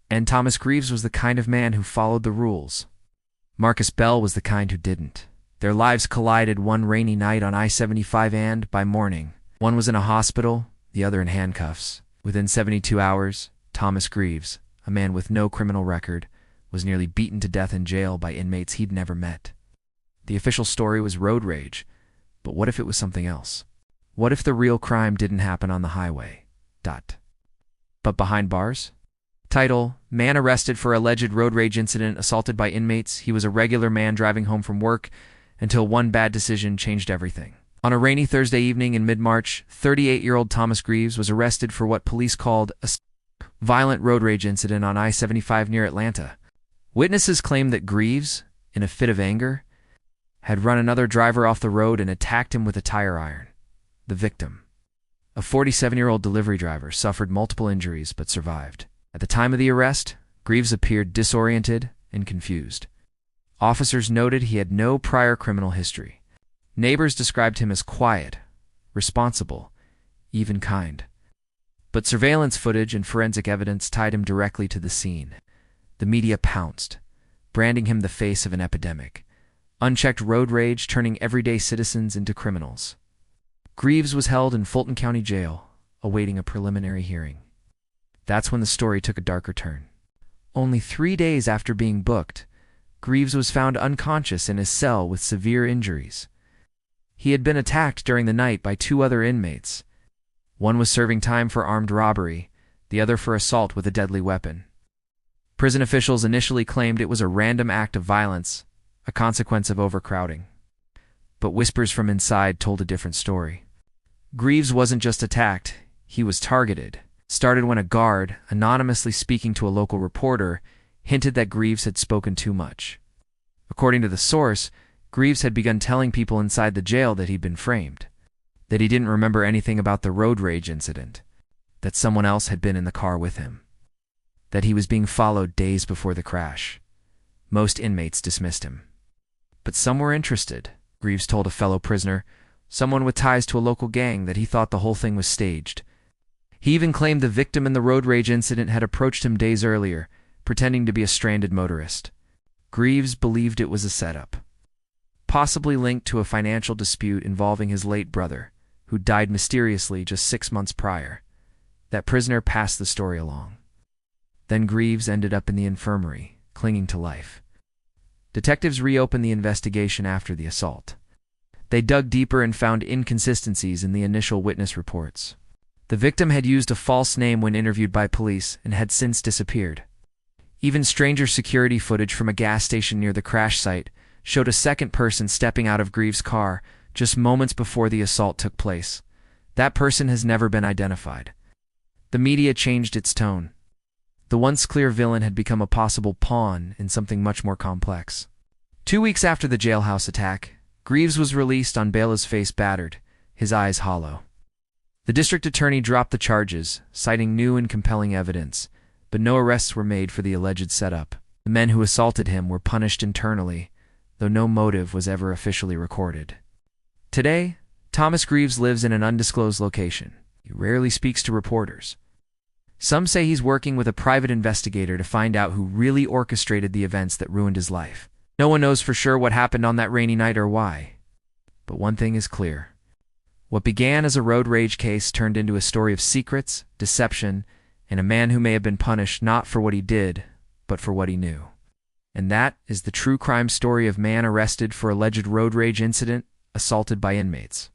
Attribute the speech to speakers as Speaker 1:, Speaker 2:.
Speaker 1: And Thomas Greaves was the kind of man who followed the rules. Marcus Bell was the kind who didn't. Their lives collided one rainy night on I-75, and, by morning, one was in a hospital, the other in handcuffs. Within 72 hours, Thomas Greaves, a man with no criminal record, was nearly beaten to death in jail by inmates he'd never met. The official story was road rage, but what if it was something else? What if the real crime didn't happen on the highway? But behind bars? Title: Man arrested for alleged road rage incident, assaulted by inmates. He was a regular man driving home from work until one bad decision changed everything. On a rainy Thursday evening in mid-March, 38-year-old Thomas Greaves was arrested for what police called a violent road rage incident on I-75 near Atlanta. Witnesses claimed that Greaves, in a fit of anger, had run another driver off the road and attacked him with a tire iron. The victim, a 47-year-old delivery driver, suffered multiple injuries but survived. At the time of the arrest, Greaves appeared disoriented and confused. Officers noted he had no prior criminal history. Neighbors described him as quiet, responsible, even kind. But surveillance footage and forensic evidence tied him directly to the scene. The media pounced, branding him the face of an epidemic. Unchecked road rage turning everyday citizens into criminals. Greaves was held in Fulton County Jail, awaiting a preliminary hearing. That's when the story took a darker turn. Only 3 days after being booked, Greaves was found unconscious in his cell with severe injuries. He had been attacked during the night by 2 other inmates. One was serving time for armed robbery, the other for assault with a deadly weapon. Prison officials initially claimed it was a random act of violence, a consequence of overcrowding. But whispers from inside told a different story. Greaves wasn't just attacked, he was targeted. Started when a guard, anonymously speaking to a local reporter, hinted that Greaves had spoken too much. According to the source, Greaves had begun telling people inside the jail that he'd been framed, that he didn't remember anything about the road rage incident, that someone else had been in the car with him, that he was being followed days before the crash. Most inmates dismissed him. But some were interested, Greaves told a fellow prisoner, someone with ties to a local gang, that he thought the whole thing was staged. He even claimed the victim in the road rage incident had approached him days earlier, pretending to be a stranded motorist. Greaves believed it was a setup, possibly linked to a financial dispute involving his late brother, who died mysteriously just 6 months prior. That prisoner passed the story along. Then Greaves ended up in the infirmary, clinging to life. Detectives reopened the investigation after the assault. They dug deeper and found inconsistencies in the initial witness reports. The victim had used a false name when interviewed by police and had since disappeared. Even stranger security footage from a gas station near the crash site showed a second person stepping out of Greaves' car just moments before the assault took place. That person has never been identified. The media changed its tone. The once clear villain had become a possible pawn in something much more complex. 2 weeks after the jailhouse attack, Greaves was released on bail, his face battered, his eyes hollow. The district attorney dropped the charges, citing new and compelling evidence, but no arrests were made for the alleged setup. The men who assaulted him were punished internally, though no motive was ever officially recorded. Today, Thomas Greaves lives in an undisclosed location. He rarely speaks to reporters. Some say he's working with a private investigator to find out who really orchestrated the events that ruined his life. No one knows for sure what happened on that rainy night or why. But one thing is clear. What began as a road rage case turned into a story of secrets, deception, and a man who may have been punished not for what he did, but for what he knew. And that is the true crime story of man arrested for alleged road rage incident, assaulted by inmates.